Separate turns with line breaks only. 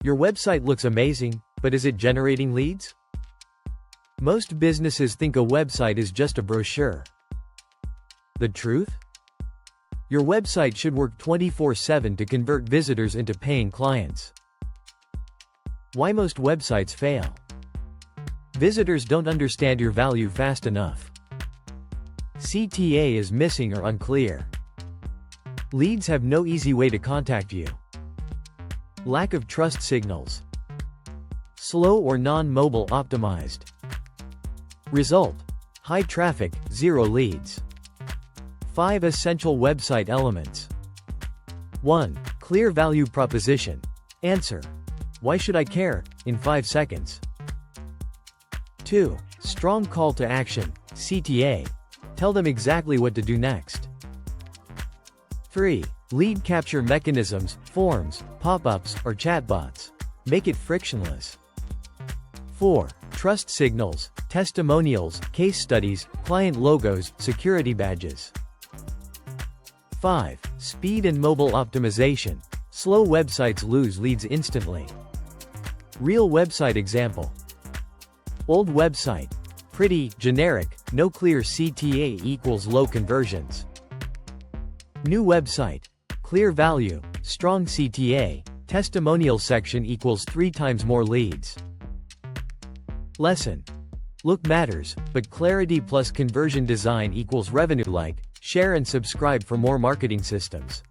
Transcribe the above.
Your website looks amazing, but is it generating leads? Most businesses think a website is just a brochure. The truth? Your website should work 24/7 to convert visitors into paying clients. Why most websites fail? Visitors don't understand your value fast enough. CTA is missing or unclear. Leads have no easy way to contact you. Lack of trust signals. Slow or non-mobile optimized. Result: high traffic, zero leads. 5 essential website elements. 1. Clear value proposition. Answer: why should I care? In 5 seconds. 2. Strong call to action, CTA. Tell them exactly what to do next. 3. Lead capture mechanisms, forms, pop-ups, or chatbots. Make it frictionless. 4. Trust signals, testimonials, case studies, client logos, security badges. 5. Speed and mobile optimization. Slow websites lose leads instantly. Real website example. Old website. Pretty, generic, no clear CTA equals low conversions. New website. Clear value, strong CTA, testimonial section equals 3 times more leads. Lesson. Look matters, but clarity plus conversion design equals revenue. Like, share and subscribe for more marketing systems.